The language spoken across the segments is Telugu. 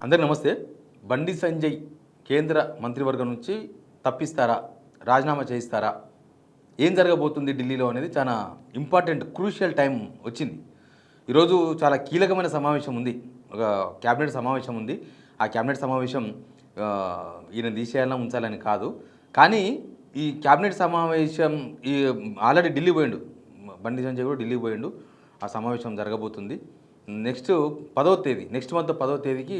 అందరికీ నమస్తే. బండి సంజయ్ కేంద్ర మంత్రివర్గం నుంచి తప్పిస్తారా, రాజీనామా చేయిస్తారా, ఏం జరగబోతుంది ఢిల్లీలో అనేది చాలా ఇంపార్టెంట్ క్రూషియల్ టైం వచ్చింది. ఈరోజు చాలా కీలకమైన సమావేశం ఉంది, ఒక క్యాబినెట్ సమావేశం ఉంది. ఆ క్యాబినెట్ సమావేశం ఈయన తీసేయాలన్నా ఉంచాలని కాదు, కానీ ఈ క్యాబినెట్ సమావేశం ఆల్రెడీ ఢిల్లీ పోయిండు, బండి సంజయ్ కూడా ఢిల్లీ పోయిండు. ఆ సమావేశం జరగబోతుంది నెక్స్ట్ 10వ తేదీ, నెక్స్ట్ మంత్ 10వ తేదీకి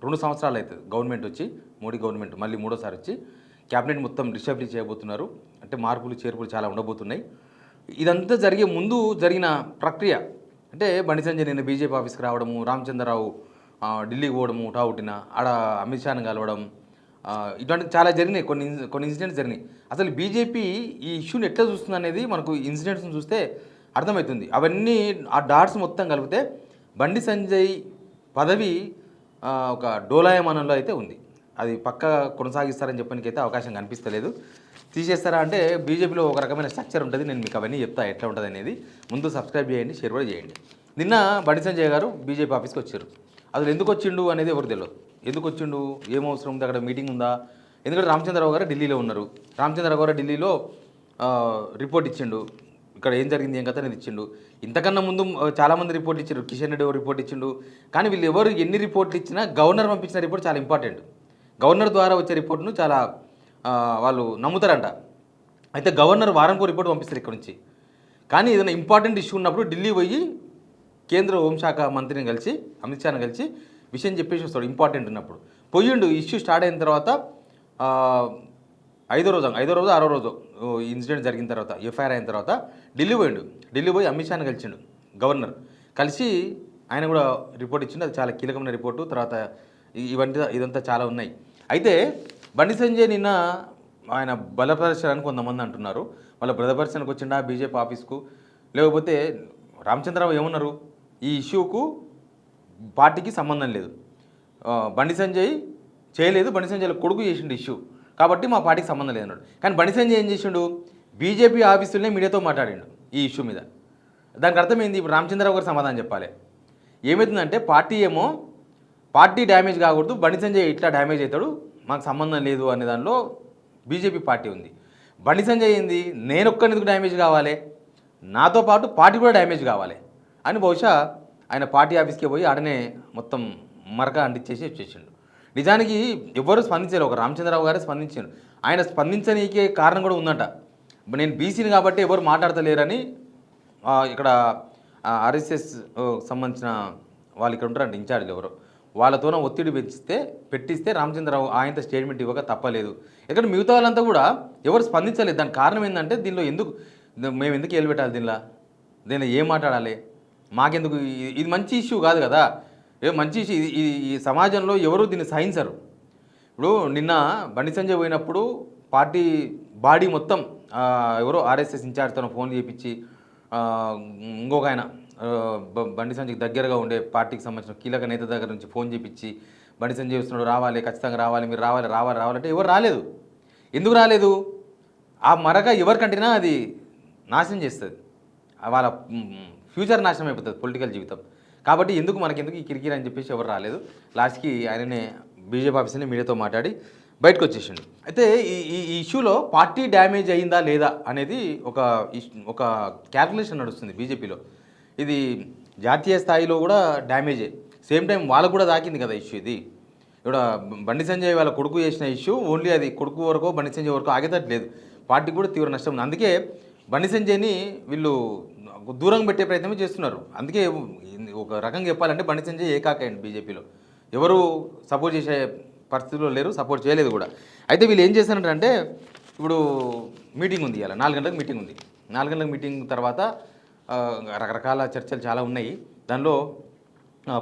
2 సంవత్సరాలు అవుతుంది గవర్నమెంట్ వచ్చి, మోడీ గవర్నమెంట్ మళ్ళీ మూడోసారి వచ్చి క్యాబినెట్ మొత్తం రిషఫిల్ చేయబోతున్నారు. అంటే మార్పులు చేర్పులు చాలా ఉండబోతున్నాయి. ఇదంతా జరిగే ముందు జరిగిన ప్రక్రియ అంటే బండి సంజయ్ నిన్న బీజేపీ ఆఫీస్కి రావడము, రామచంద్రరావు ఢిల్లీకి పోవడము, ఉటావుటిన ఆడ అమిత్ షాని కలవడం, ఇటువంటి చాలా జరిగినాయి. కొన్ని ఇన్సిడెంట్స్ జరిగినాయి. అసలు బీజేపీ ఈ ఇష్యూని ఎట్లా చూస్తుంది అనేది మనకు ఇన్సిడెంట్స్ని చూస్తే అర్థమవుతుంది. అవన్నీ ఆ డాట్స్ మొత్తం కలిపితే బండి సంజయ్ పదవి ఒక డోలాయమానంలో అయితే ఉంది. అది పక్క కొనసాగిస్తారని చెప్పడానికైతే అవకాశం కనిపిస్తలేదు. తీసేస్తారా అంటే బీజేపీలో ఒక రకమైన స్ట్రక్చర్ ఉంటుంది. నేను మీకు అవన్నీ చెప్తా ఎట్లా ఉంటుంది అనేది. ముందు సబ్స్క్రైబ్ చేయండి, షేర్ కూడా చేయండి. నిన్న బండి సంజయ్ గారు బీజేపీ ఆఫీస్కి వచ్చారు. అసలు ఎందుకు వచ్చిండు అనేది ఎవరు తెలియదు. ఎందుకు వచ్చిండు, ఏం అవసరం ఉంది, అక్కడ మీటింగ్ ఉందా? ఎందుకంటే రామచంద్రరావు గారు ఢిల్లీలో ఉన్నారు. రామచంద్రరావు గారు ఢిల్లీలో రిపోర్ట్ ఇచ్చిండు, ఇక్కడ ఏం జరిగింది ఏం కథ అనేది ఇచ్చిండు. ఇంతకన్నా ముందు చాలామంది రిపోర్ట్ ఇచ్చారు. కిషన్ రెడ్డి రిపోర్ట్ ఇచ్చిండు. కానీ వీళ్ళు ఎవరు ఎన్ని రిపోర్ట్లు ఇచ్చినా గవర్నర్ పంపించిన రిపోర్ట్ చాలా ఇంపార్టెంట్. గవర్నర్ ద్వారా వచ్చే రిపోర్ట్ను చాలా వాళ్ళు నమ్ముతారంట. అయితే గవర్నర్ వారానికి రిపోర్ట్ పంపిస్తారు ఇక్కడ నుంచి. కానీ ఏదైనా ఇంపార్టెంట్ ఇష్యూ ఉన్నప్పుడు ఢిల్లీ పోయి కేంద్ర హోంశాఖ మంత్రిని కలిసి, అమిత్ షాని కలిసి విషయం చెప్పేసి వస్తాడు. ఇంపార్టెంట్ ఉన్నప్పుడు పోయిండు. ఇష్యూ స్టార్ట్ అయిన తర్వాత ఐదో రోజు 6వ రోజు ఇన్సిడెంట్ జరిగిన తర్వాత, ఎఫ్ఐఆర్ అయిన తర్వాత ఢిల్లీ పోయిండు. ఢిల్లీ పోయి అమిత్ షాని కలిసిండు గవర్నర్. కలిసి ఆయన కూడా రిపోర్ట్ ఇచ్చిండు. అది చాలా కీలకమైన రిపోర్టు. తర్వాత ఇదంతా చాలా ఉన్నాయి. అయితే బండి సంజయ్ నిన్న ఆయన బలప్రదర్శనానికి కొంతమంది అంటున్నారు. వాళ్ళ బలప్రదర్శనకు వచ్చిండా బీజేపీ ఆఫీస్కు, లేకపోతే రామచంద్రరావు ఏమన్నారు, ఈ ఇష్యూకు పార్టీకి సంబంధం లేదు, బండి సంజయ్ చేయలేదు, బండి సంజయ్ కొడుకు చేసిండు ఇష్యూ, కాబట్టి మా పార్టీకి సంబంధం లేదన్నాడు. కానీ బండి సంజయ్ ఏం చేసిండు, బీజేపీ ఆఫీసులనే మీడియాతో మాట్లాడిండు ఈ ఇష్యూ మీద. దానికి అర్థమైంది, ఇప్పుడు రామచంద్రరావు గారు సమాధానం చెప్పాలి. ఏమవుతుందంటే పార్టీ ఏమో పార్టీ డ్యామేజ్ కాకూడదు, బండి సంజయ్ ఇట్లా డ్యామేజ్ అవుతాడు, మాకు సంబంధం లేదు అనే దానిలో బీజేపీ పార్టీ ఉంది. బండి సంజయ్ ఏంది, నేను ఒక్కరిని డ్యామేజ్ కావాలి, నాతో పాటు పార్టీ కూడా డ్యామేజ్ కావాలి అని బహుశా ఆయన పార్టీ ఆఫీస్కి పోయి ఆడనే మొత్తం మరక అంటించేసి వచ్చేసిండు. నిజానికి ఎవరు స్పందించారు, ఒక రామచంద్రరావు గారే స్పందించారు. ఆయన స్పందించనీకే కారణం కూడా ఉందట. నేను బీసీని కాబట్టి ఎవరు మాట్లాడతలేరని ఇక్కడ ఆర్ఎస్ఎస్ సంబంధించిన వాళ్ళు ఇక్కడ ఉంటారంట, ఇన్ఛార్జ్లు ఎవరు, వాళ్ళతోనే ఒత్తిడి పెట్టిస్తే రామచంద్రరావు ఆయనతో స్టేట్మెంట్ ఇవ్వక తప్పలేదు. ఎందుకంటే మిగతా వాళ్ళంతా కూడా ఎవరు స్పందించలేదు. దానికి కారణం ఏంటంటే దీనిలో మేము ఎందుకు ఏలుపెట్టాలి, దీనిలో ఏం మాట్లాడాలి, మాకెందుకు, ఇది మంచి ఇష్యూ కాదు కదా, మంచి ఇష్యూ. ఈ సమాజంలో ఎవరు దీన్ని సహించరు. ఇప్పుడు నిన్న బండి సంజయ్ పోయినప్పుడు పార్టీ బాడీ మొత్తం ఎవరో ఆర్ఎస్ఎస్ ఇన్ఛార్జ్తో ఫోన్ చేయించి ఇంకొక ఆయన బండి సంజయ్కి దగ్గరగా ఉండే పార్టీకి సంబంధించిన కీలక నేత దగ్గర నుంచి ఫోన్ చేయించి బండి సంజయ్ వస్తున్నాడు, రావాలి, ఖచ్చితంగా రావాలి, మీరు రావాలంటే ఎవరు రాలేదు. ఎందుకు రాలేదు? ఆ మరక ఎవరికంటేనా అది నాశనం చేస్తుంది, వాళ్ళ ఫ్యూచర్ నాశనం అయిపోతుంది, పొలిటికల్ జీవితం. కాబట్టి మనకెందుకు ఈ కిరికిరి అని చెప్పేసి ఎవరు రాలేదు. లాస్ట్కి ఆయననే బీజేపీ ఆఫీస్ని మీడియాతో మాట్లాడి బయటకు వచ్చేసిండు. అయితే ఈ ఇష్యూలో పార్టీ డ్యామేజ్ అయిందా లేదా అనేది ఒక క్యాల్కులేషన్ నడుస్తుంది బీజేపీలో. ఇది జాతీయ స్థాయిలో కూడా డ్యామేజే, సేమ్ టైం వాళ్ళకు కూడా దాకింది కదా ఇష్యూ. ఇది ఇక్కడ బండి సంజయ్ వాళ్ళ కొడుకు చేసిన ఇష్యూ ఓన్లీ అది కొడుకు వరకు, బండి సంజయ్ వరకు ఆగేటట్లేదు, పార్టీకి కూడా తీవ్ర నష్టం ఉంది. అందుకే బండి సంజయ్ని వీళ్ళు దూరం పెట్టే ప్రయత్నమే చేస్తున్నారు. అందుకే ఒక రకంగా చెప్పాలంటే బండి సంజయ్ ఏకాకైంది బీజేపీలో, ఎవరు సపోర్ట్ చేసే పరిస్థితుల్లో లేరు, సపోర్ట్ చేయలేదు కూడా. అయితే వీళ్ళు ఏం చేస్తారంటే ఇప్పుడు మీటింగ్ ఉంది, ఇలా 4 గంటలకు మీటింగ్ ఉంది. 4 గంటలకు మీటింగ్ తర్వాత రకరకాల చర్చలు చాలా ఉన్నాయి. దానిలో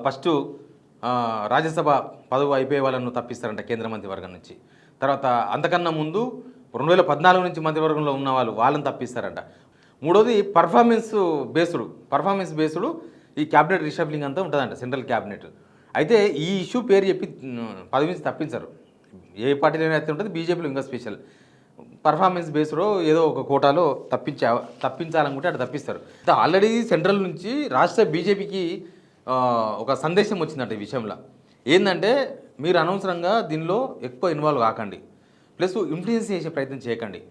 ఫస్ట్ రాజ్యసభ పదవి అయిపోయే వాళ్ళను తప్పిస్తారంట కేంద్ర మంత్రివర్గం నుంచి. తర్వాత అంతకన్నా ముందు 2014 నుంచి మంత్రివర్గంలో ఉన్న వాళ్ళని తప్పిస్తారంట. మూడోది పర్ఫార్మెన్స్ బేస్డ్ ఈ క్యాబినెట్ రిషఫ్లింగ్ అంతా ఉంటుందంట, సెంట్రల్ క్యాబినెట్. అయితే ఈ ఇష్యూ పేరు చెప్పి పదవి నుంచి తప్పించరు. ఏ పార్టీలో అయితే ఉంటుంది, బీజేపీలో ఇంకా స్పెషల్ పర్ఫార్మెన్స్ బేస్లో ఏదో ఒక కోటాలో తప్పించాలనుకుంటే అటు తప్పిస్తారు. ఆల్రెడీ సెంట్రల్ నుంచి రాష్ట్ర బీజేపీకి ఒక సందేశం వచ్చిందంట ఈ విషయంలో. ఏంటంటే మీరు అనవసరంగా దీనిలో ఎక్కువ ఇన్వాల్వ్ కాకండి, ప్లస్ ఇన్ఫ్లుయెన్స్ చేసే ప్రయత్నం చేయకండి,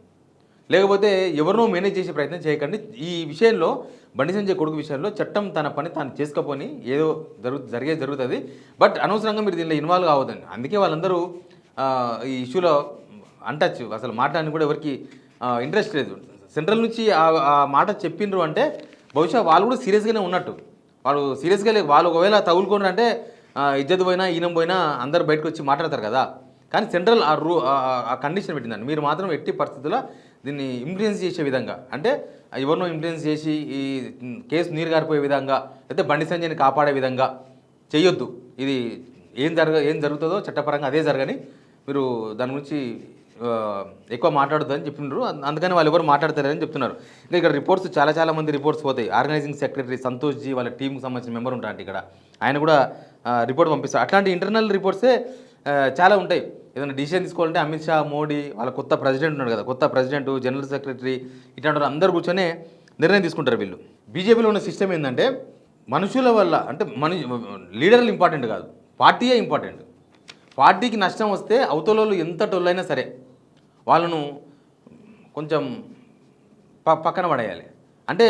లేకపోతే ఎవరినో మేనేజ్ చేసే ప్రయత్నం చేయకండి. ఈ విషయంలో బండి సంజయ్ కొడుకు విషయంలో చట్టం తన పని తాను చేసుకోపోని ఏదో జరుగుతుంది. బట్ అనవసరంగా మీరు దీనిలో ఇన్వాల్వ్ కావద్దండి. అందుకే వాళ్ళందరూ ఈ ఇష్యూలో అంటచ్ అసలు మాట్లాడని కూడా ఎవరికి ఇంట్రెస్ట్ లేదు. సెంట్రల్ నుంచి ఆ మాట చెప్పిండ్రు అంటే బహుశా వాళ్ళు కూడా సీరియస్గానే ఉన్నట్టు. వాళ్ళు సీరియస్గా లేదు. వాళ్ళు ఒకవేళ తగులుకోండి అంటే ఇజ్జత్ పోయినా ఈనం పోయినా అందరు బయటకు వచ్చి మాట్లాడతారు కదా. కానీ సెంట్రల్ ఆ కండిషన్ పెట్టిందండి, మీరు మాత్రం ఎట్టి పరిస్థితుల్లో దీన్ని ఇన్ఫ్లుయెన్స్ చేసే విధంగా, అంటే ఎవరినో ఇన్ఫ్లుయెన్స్ చేసి ఈ కేసు నీరు గారిపోయే విధంగా, లేకపోతే బండి సంజయ్ని కాపాడే విధంగా చేయొద్దు. ఇది ఏం జరుగుతుందో చట్టపరంగా అదే జరగని మీరు దాని గురించి ఎక్కువ మాట్లాడొద్దని చెప్పినారు. అందుకని వాళ్ళు ఎవరు మాట్లాడతారని చెప్తున్నారు. ఇంకా ఇక్కడ రిపోర్ట్స్ చాలా మంది రిపోర్ట్స్ పోతాయి. ఆర్గనైజింగ్ సెక్రటరీ సంతోష్ జీ వాళ్ళ టీంకి సంబంధించిన మెంబర్ ఉంటారంటే ఇక్కడ ఆయన కూడా రిపోర్ట్ పంపిస్తారు. అట్లాంటి ఇంటర్నల్ రిపోర్ట్సే చాలా ఉంటాయి. ఏదైనా డిసిషన్ తీసుకోవాలంటే అమిత్ షా, మోడీ, వాళ్ళ కొత్త ప్రెసిడెంట్ ఉన్నాడు కదా, కొత్త ప్రెసిడెంట్, జనరల్ సెక్రటరీ, ఇట్లాంటి అందరూ కూర్చొని నిర్ణయం తీసుకుంటారు వీళ్ళు. బీజేపీలో ఉన్న సిస్టమ్ ఏంటంటే మనుషుల వల్ల, అంటే లీడర్లు ఇంపార్టెంట్ కాదు, పార్టీయే ఇంపార్టెంట్. పార్టీకి నష్టం వస్తే అవతలోళ్ళు ఎంత టొల్లైనా సరే వాళ్ళను కొంచెం పక్కన పడేయాలి. అంటే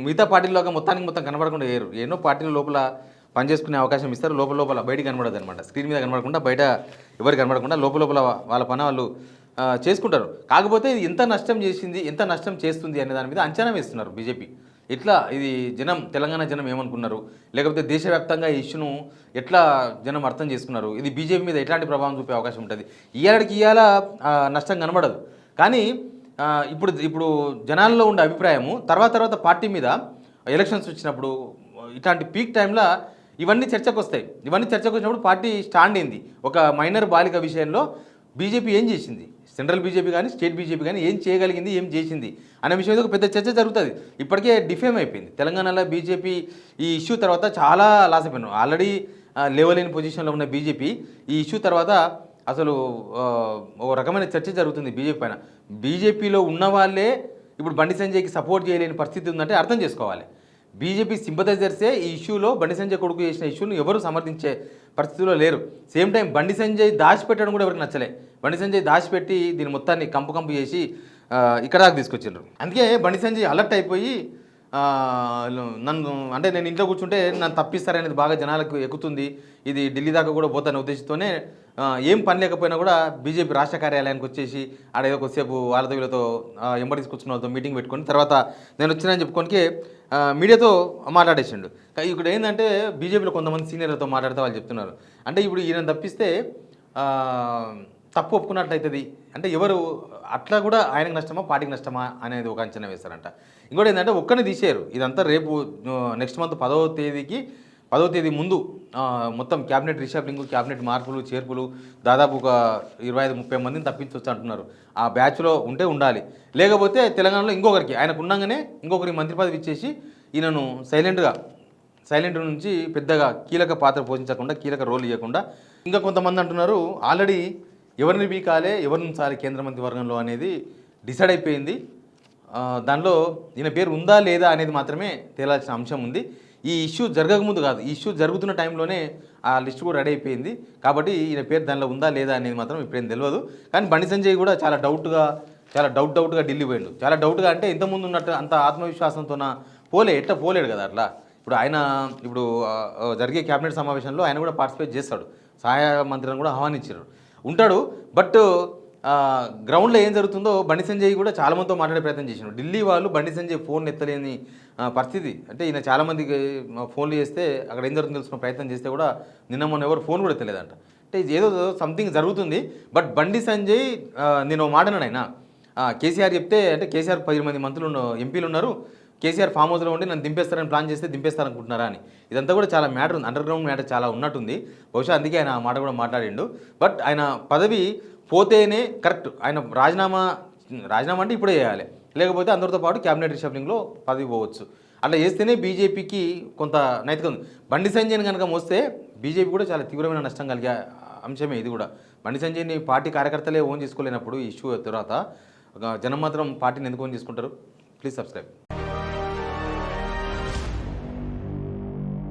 మిగతా పార్టీలోగా మొత్తం కనబడకుండా వేయరు. ఎన్నో పార్టీల లోపల పనిచేసుకునే అవకాశం ఇస్తారు, లోపల బయటికి కనబడదు అనమాట. స్క్రీన్ మీద కనబడకుండా, బయట ఎవరికి కనబడకుండా లోపల వాళ్ళ పని వాళ్ళు చేసుకుంటారు. కాకపోతే ఇది ఎంత నష్టం చేసింది, ఎంత నష్టం చేస్తుంది అనే దాని మీద అంచనా వేస్తున్నారు బీజేపీ. ఇట్లా ఇది తెలంగాణ జనం ఏమనుకున్నారు, లేకపోతే దేశవ్యాప్తంగా ఈ ఇష్యూను ఎట్లా జనం అర్థం చేసుకున్నారు, ఇది బీజేపీ మీద ఎట్లాంటి ప్రభావం చూపే అవకాశం ఉంటుంది. ఇవాళ నష్టం కనబడదు, కానీ ఇప్పుడు జనాల్లో ఉండే అభిప్రాయము తర్వాత పార్టీ మీద ఎలక్షన్స్ వచ్చినప్పుడు ఇట్లాంటి పీక్ టైంలో ఇవన్నీ చర్చకు వస్తాయి. ఇవన్నీ చర్చకు వచ్చినప్పుడు పార్టీ స్టాండ్ అయింది. ఒక మైనర్ బాలిక విషయంలో బీజేపీ ఏం చేసింది, సెంట్రల్ బీజేపీ కానీ స్టేట్ బీజేపీ కానీ ఏం చేయగలిగింది, ఏం చేసింది అనే విషయం మీద ఒక పెద్ద చర్చ జరుగుతుంది. ఇప్పటికే డిఫేమ్ అయిపోయింది. తెలంగాణలో బీజేపీ ఈ ఇష్యూ తర్వాత చాలా లాస్ అయిపోయినారు. ఆల్రెడీ లేవలేని పొజిషన్లో ఉన్న బీజేపీ ఈ ఇష్యూ తర్వాత అసలు ఒక రకమైన చర్చ జరుగుతుంది బీజేపీ పైన. బీజేపీలో ఉన్న వాళ్ళే ఇప్పుడు బండి సంజయ్కి సపోర్ట్ చేయలేని పరిస్థితి ఉందంటే అర్థం చేసుకోవాలి. బీజేపీ సింపథైజర్సే ఈ ఇష్యూలో బండి సంజయ్ కొడుకు చేసిన ఇష్యూను ఎవరు సమర్థించే పరిస్థితిలో లేరు. సేమ్ టైం బండి సంజయ్ దాచిపెట్టడం కూడా ఎవరికి నచ్చలే. బండి సంజయ్ దాచిపెట్టి దీని మొత్తాన్ని కంపు చేసి ఇక్కడ దాకా తీసుకొచ్చిండ్రు. అందుకే బండి సంజయ్ అలర్ట్ అయిపోయి నన్ను, అంటే నేను ఇంట్లో కూర్చుంటే నన్ను తప్పిస్తారనేది బాగా జనాలకు ఎక్కుతుంది, ఇది ఢిల్లీ దాకా కూడా పోతానే ఉద్దేశంతోనే ఏం పని లేకపోయినా కూడా బీజేపీ రాష్ట్ర కార్యాలయానికి వచ్చేసి ఆడేదో కొద్దిసేపు వాళ్ళతో వీళ్ళతో ఎంబడి తీసుకొచ్చిన వాళ్ళతో మీటింగ్ పెట్టుకొని తర్వాత నేను వచ్చినానని చెప్పుకోనికి మీడియాతో మాట్లాడేసిండు. ఇక్కడ ఏంటంటే బీజేపీలో కొంతమంది సీనియర్లతో మాట్లాడితే వాళ్ళు చెప్తున్నారు, అంటే ఇప్పుడు ఈయన తప్పిస్తే తప్పు ఒప్పుకున్నట్లు అవుతుంది అంటే ఎవరు అట్లా కూడా ఆయనకు నష్టమా పార్టీకి నష్టమా అనేది ఒక అంచనా వేస్తారంట. ఇంకోటి ఏంటంటే ఒక్కరిని తీసేయరు. ఇదంతా రేపు నెక్స్ట్ మంత్ 10వ తేదీ ముందు మొత్తం క్యాబినెట్ రీషఫలింగ్, క్యాబినెట్ మార్పులు చేర్పులు దాదాపు ఒక 25-30 మందిని తప్పించవచ్చు అంటున్నారు. ఆ బ్యాచ్లో ఉండాలి, లేకపోతే తెలంగాణలో ఇంకొకరికి ఆయనకు ఉండగానే ఇంకొకరికి మంత్రి పదవి ఇచ్చేసి ఈయనను సైలెంట్ నుంచి పెద్దగా కీలక పాత్ర పోషించకుండా, కీలక రోల్ ఇవ్వకుండా. ఇంకా కొంతమంది అంటున్నారు ఆల్రెడీ ఎవరిని బీకాలే, ఎవరిని ఉంచాలి కేంద్ర మంత్రివర్గంలో అనేది డిసైడ్ అయిపోయింది. దానిలో ఈయన పేరు ఉందా లేదా అనేది మాత్రమే తేలాల్సిన అంశం ఉంది. ఈ ఇష్యూ జరగకముందు కాదు, ఈ ఇష్యూ జరుగుతున్న టైంలోనే ఆ లిస్ట్ కూడా రెడీ అయిపోయింది. కాబట్టి ఈయన పేరు దానిలో ఉందా లేదా అనేది మాత్రం ఇప్పుడేం తెలియదు. కానీ బండి సంజయ్ కూడా చాలా డౌట్గా ఢిల్లీ పోయిండు. చాలా డౌట్గా అంటే ఇంతకుముందు ఉన్నట్టు అంత ఆత్మవిశ్వాసంతో ఎట్లా పోలేడు కదా అట్లా. ఇప్పుడు ఆయన జరిగే క్యాబినెట్ సమావేశంలో ఆయన కూడా పార్టిసిపేట్ చేస్తాడు, సహాయ మంత్రిని కూడా ఆహ్వానించారు, ఉంటాడు. బట్ గ్రౌండ్లో ఏం జరుగుతుందో బండి సంజయ్ కూడా చాలామందితో మాట్లాడే ప్రయత్నం చేశాడు. ఢిల్లీ వాళ్ళు బండి సంజయ్ ఫోన్ ఎత్తలేని పరిస్థితి. అంటే ఈయన చాలామందికి ఫోన్లు చేస్తే అక్కడ ఏం జరుగుతుందో తెలుసుకునే ప్రయత్నం చేస్తే కూడా నిన్న మొన్న ఎవరు ఫోన్ కూడా ఎత్తలేదంట. అంటే ఏదో సంథింగ్ జరుగుతుంది. బట్ బండి సంజయ్ నేను మాట్లాడినాను, ఆయన కేసీఆర్ చెప్తే, అంటే కేసీఆర్ 10 మంది మంత్రులు ఎంపీలు ఉన్నారు, కేసీఆర్ ఫామ్ హౌస్లో ఉండి నన్ను దింపేస్తారని ప్లాన్ చేస్తే దింపేస్తారనుకుంటున్నారా అని. ఇదంతా కూడా చాలా మ్యాటర్ ఉంది, అండర్ గ్రౌండ్ మ్యాటర్ చాలా ఉన్నట్టుంది. బహుశా అందుకే ఆయన ఆ మాట కూడా మాట్లాడిండు. బట్ ఆయన పదవి పోతేనే కరెక్ట్. ఆయన రాజీనామా అంటే ఇప్పుడే చేయాలి, లేకపోతే అందరితో పాటు క్యాబినెట్ రిషఫలింగ్లో పదవి పోవచ్చు. అట్లా చేస్తేనే బీజేపీకి కొంత నైతికత ఉంది. బండి సంజయ్ని కనుక మోస్తే బీజేపీ కూడా చాలా తీవ్రమైన నష్టం కలిగే అంశమే ఇది కూడా. బండి సంజయ్ని పార్టీ కార్యకర్తలే ఓన్ చేసుకోలేనప్పుడు ఈ ఇష్యూ తర్వాత జనం మాత్రం పార్టీని ఎందుకు ఓన్ చేసుకుంటారు? Please subscribe.